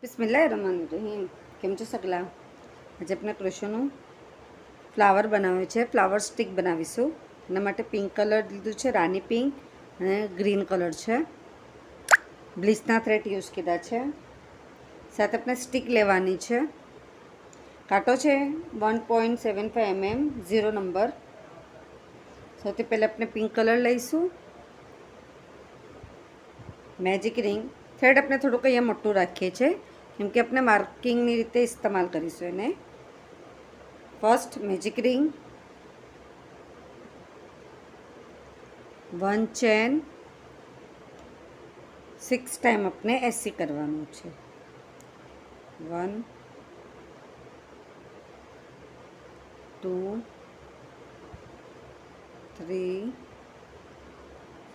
બિસ્મિલ્લાહિર્રહમાનિર્રહીમ. કેમ છો સગલા? આજે આપણે ક્રોશોનું ફ્લાવર બનાવ્યું છે. ફ્લાવર સ્ટિક બનાવીશું. એના માટે પિંક કલર લીધું છે, રાની પિંક, અને ગ્રીન કલર છે. બ્લીચના થ્રેડ યુઝ કર્યા છે. સાથે આપણે સ્ટિક લેવાની છે. કાંટો છે 1.75 mm 0 નંબર. સૌથી પહેલાં આપણે પિંક કલર લઈશું. મેજિક રિંગ થ્રેડ આપણે થોડુંક અહીંયા મોટું રાખીએ છીએ, કેમ કે આપણે માર્કિંગની રીતે ઇસ્તેમાલ કરીશું એને. First magic ring, 1 chain, 6 time આપણે એસી કરવાનું છે. 1 2 3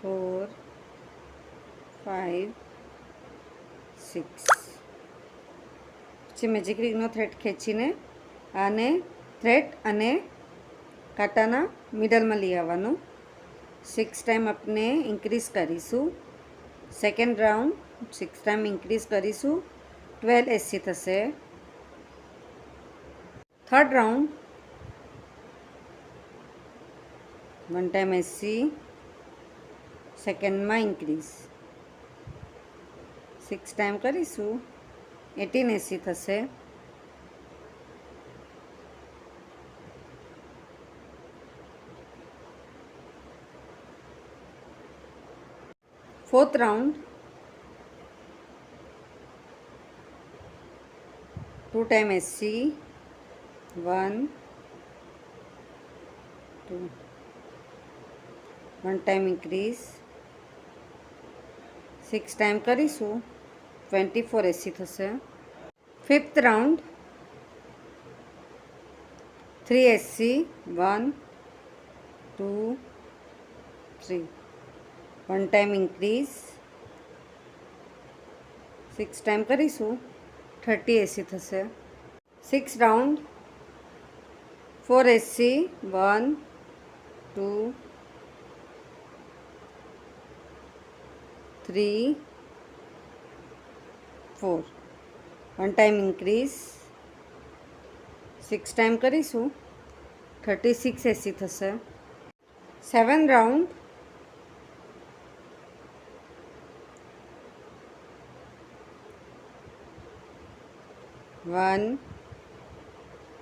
4 5 6. પછી મેજિક રિંગનો થ્રેડ ખેંચીને આને થ્રેડ અને કાંટાના મિડલમાં લઈ આવવાનું. 6 ટાઈમ આપણે ઇન્ક્રીઝ કરીશું. સેકન્ડ રાઉન્ડ 6 ટાઈમ ઇન્ક્રીઝ કરીશું, 12 એસી થશે. થર્ડ રાઉન્ડ 1 ટાઈમ એસી, સેકન્ડમાં ઇન્ક્રીઝ 6 ટાઈમ કરીશું, 18 એસી થશે. Fourth round 2 time AC, 1 2 1 time increase, 6 time કરીશું, 24 એસી થશે. ફિફ્થ રાઉન્ડ 3 એસી, 1 2 3 1 ટાઈમ ઇન્ક્રીઝ, 6 ટાઈમ કરીશું, 30 એસી થશે. 6 રાઉન્ડ 4 એસી, 1 2 3 4 1 ટાઈમ ઇન્ક્રીઝ, 6 ટાઈમ કરીશું, 36 એસી થશે. 7 રાઉન્ડ 1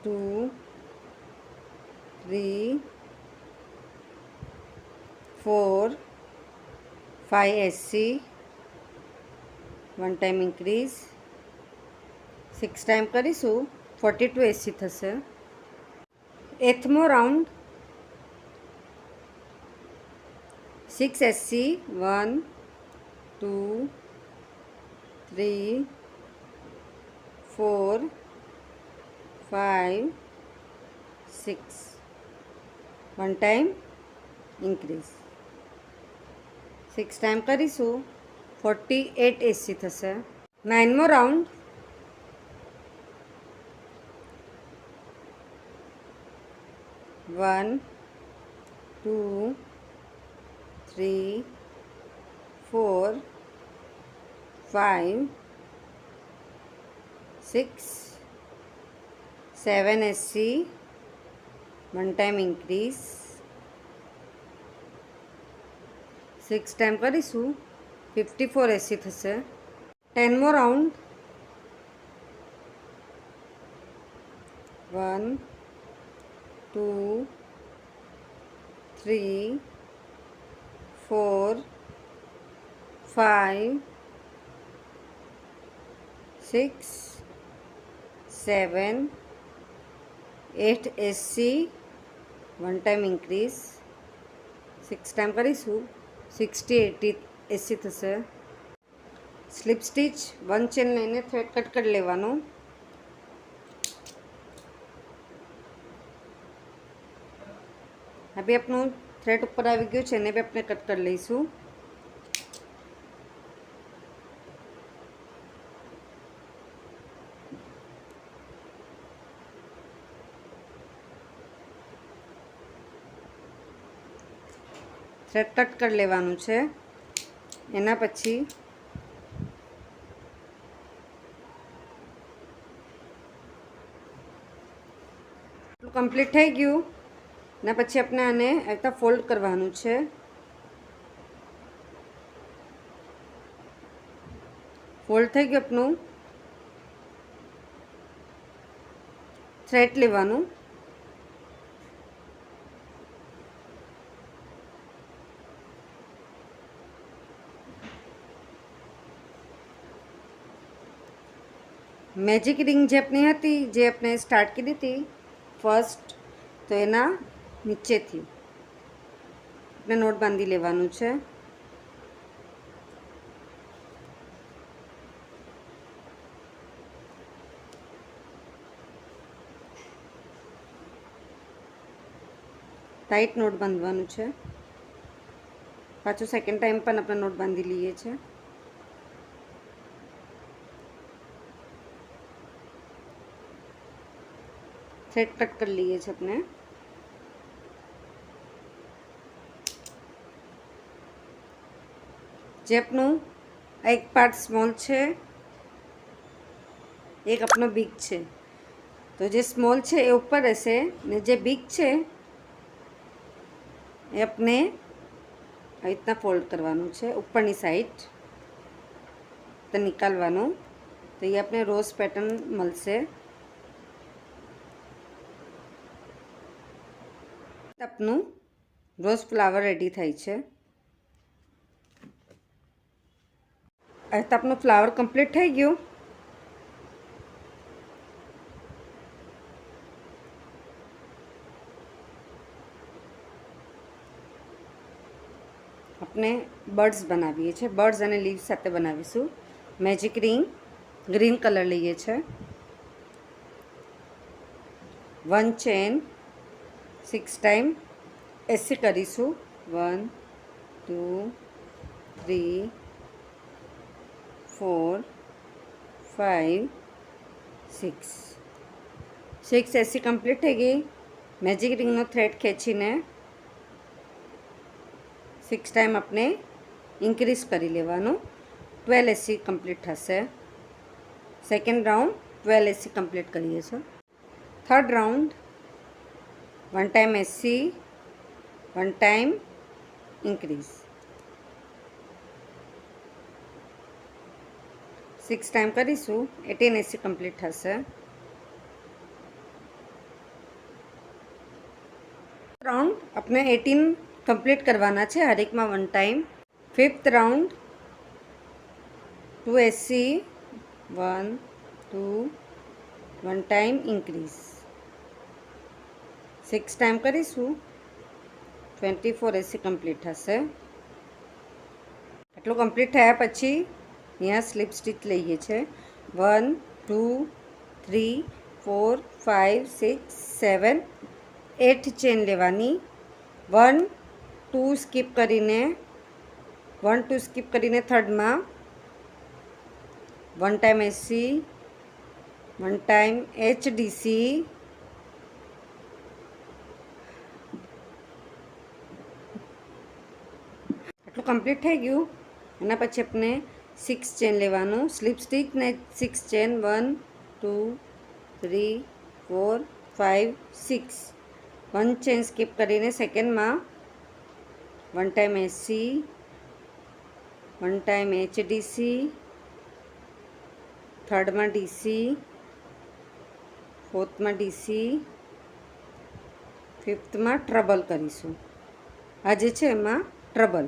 2 3 4 5 એસી, 1 ટાઈમ ઇન્ક્રીઝ, 6 ટાઈમ કરીશું, 42 એસી થશે. 8મો રાઉન્ડ 6 એસી, 1 2 3 4 5 6 1 ટાઈમ ઇન્ક્રીઝ, 6 ટાઈમ કરીશું, 48 એસી થશે. 9મો રાઉન્ડ 1 2 3 4 5 6 7 એસી, 1 ટાઈમ ઇન્ક્રીઝ, 6 ટાઈમ કરીશું, 54 એસી થશે. 10મો રાઉન્ડ 1 2 3 4 5 6 7 8 એસી, 1 ટાઈમ ઇન્ક્રીઝ, 6 ટાઈમ કરીશું, 60 એસી થશે. સ્લીપ સ્ટીચ 1 ચેન લઈને થ્રેડ કટ કરી લેવાનું. હવે આપણું થ્રેડ ઉપર આવી ગયું છે, એને બી આપણે કટ કરી લઈશું. થ્રેડ કટ કરી લેવાનું છે. એના પછી કમ્પ્લીટ થઈ ગયું ને પછી આપણે આને એકતા ફોલ્ડ કરવાનું છે. ફોલ્ડ થઈ ગયું આપણું. થ્રેડ લેવાનું. મેજિક રિંગ જે આપણી હતી, જે આપણે સ્ટાર્ટ કરી હતી ફર્સ્ટ, તો એના નીચેથી આપણે નોટ બાંધી લેવાનું છે. ટાઈટ નોટ બાંધવાનું છે. પાછું સેકન્ડ ટાઈમ પણ આપણે નોટ બાંધી લઈએ છીએ. થ્રેડ કટ કરી લઈએ છીએ આપણે. જે આપણું એક પાર્ટ સ્મોલ છે, એક આપણો બિગ છે, તો જે સ્મોલ છે એ ઉપર રહેશે ને જે બિગ છે એ આપણે આવી રીતના ફોલ્ડ કરવાનું છે ઉપરની સાઈડ, તો નીકાળવાનું, તો એ આપણે રોઝ પેટર્ન મળશે. આપનું રોઝ ફ્લાવર રેડી થાય છે. આ તો આપનું ફ્લાવર કમ્પ્લીટ થઈ ગયું. આપણે બર્ડ્સ બનાવીએ છીએ. બર્ડ્સ અને લીવ્સ સાથે બનાવીશું. મેજિક રિંગ ગ્રીન કલર લઈએ છીએ. 1 ચેન 6 ટાઈમ એસી કરીશું. 1 2 3 4 5 6 એસી કમ્પ્લીટ થઈ ગઈ. મેજિક રિંગનો થ્રેડ ખેંચીને 6 ટાઈમ આપણે ઇન્ક્રીઝ કરી લેવાનું. 12 એસી કમ્પ્લીટ થશે. સેકન્ડ રાઉન્ડ 12 એસી કમ્પ્લીટ કરીએ છીએ. Third round 1 time AC, 1 time increase, 6 time કરીશું. 18 એસી કમ્પ્લીટ થશે. રાઉન્ડ આપણે 18 કમ્પ્લીટ કરવાના છે હરેકમાં 1 ટાઈમ. ફિફ્થ રાઉન્ડ 2 એસી, 1 2 1 ટાઈમ ઇન્ક્રીઝ, 6 ટાઈમ કરીશું. 24 એસી કમ્પ્લીટ થશે. આટલું કમ્પ્લીટ થયા પછી અહીંયા સ્લીપ સ્ટીચ લઈએ છીએ. 1 2 3 4 5 6 7 8 ચેન લેવાની. 1 2 સ્કીપ કરીને થર્ડમાં 1 ટાઈમ એસી, 1 ટાઈમ HDC, આટલું કમ્પ્લીટ થઈ ગયું. એના પછી આપણે 6 ચેન લેવાનું. સ્લીપ સ્ટીચ ને 6 ચેન 1 2 3 4 5 6. 1 ચેન સ્કીપ કરીને સેકન્ડમાં 1 ટાઈમ એસી, 1 ટાઈમ HDC, થર્ડમાં ડીસી, ફોર્થમાં ડીસી, ફિફ્થમાં ટ્રબલ કરીશું. આ જે છે એમાં ટ્રબલ.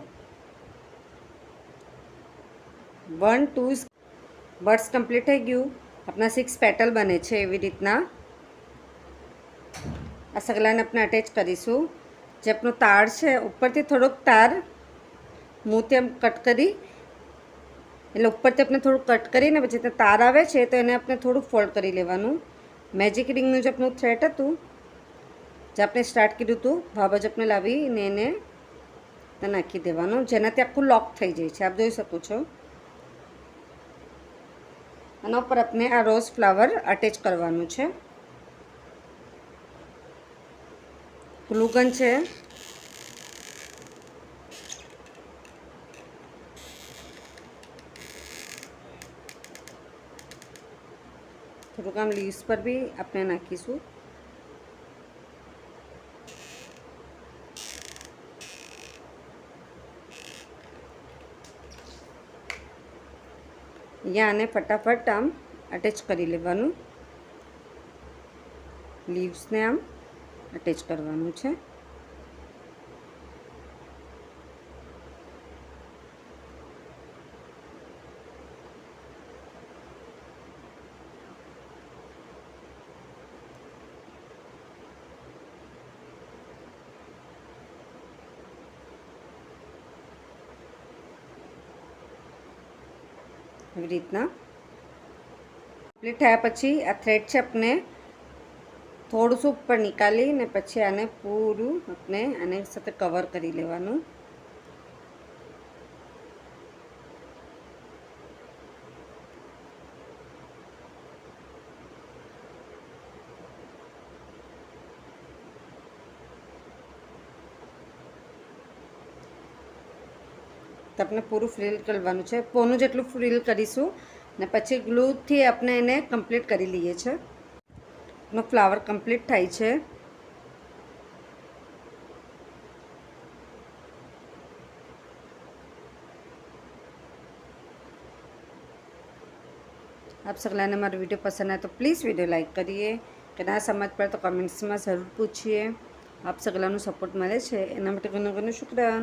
1 2 બર્ડ્સ કમ્પ્લીટ થઈ ગયું. આપણા 6 પેટલ બને છે એવી રીતના. આ સગલાને આપણે અટેચ કરીશું. જે આપણો તાર છે ઉપરથી થોડોક તાર મોતી આમ કટ કરી, એટલે ઉપરથી આપણે થોડુંક કટ કરીને પછી તે તાર આવે છે તો એને આપણે થોડુંક ફોલ્ડ કરી લેવાનું. મેજિક રિંગનું જે આપણું થ્રેડ હતું, જે આપણે સ્ટાર્ટ કર્યું હતું, ભાવજ આપણે લાવીને એને નાખી દેવાનું, જેનાથી આખું લોક થઈ જાય છે. આપ જોઈ શકો છો. આના ઉપર આપણે આ રોઝ ફ્લાવર અટેચ કરવાનું છે. ગ્લુગન છે, થોડુંક આમ લીવ્સ પર બી આપણે નાખીશું. અહીંયા આને ફટાફટ આમ અટેચ કરી લેવાનું, લીવ્સને આમ અટેચ કરવાનું છે. એવી રીતના કમ્પ્લીટ થયા પછી આ થ્રેડ છે આપણે થોડું ઉપર નીકાળી ને પછી આને પૂરું આપણે આને સાથે કવર કરી લેવાનું. તો આપણે પૂરું ફ્રીલ કરવાનું છે, પોનું જેટલું ફ્રીલ કરીશું ને પછી ગ્લુથી આપણે એને કમ્પ્લીટ કરી લઈએ છીએ. નો ફ્લાવર કમ્પ્લીટ થાય છે. आप सगला ने हमारा वीडियो पसंद आए तो प्लीज़ वीडियो लाइक करिए, कि ना समझ पड़े तो कमेंट्स में ज़रूर पूछिए. आप सगला सपोर्ट मळे छे एना माटे घणो घणो शुक्रिया.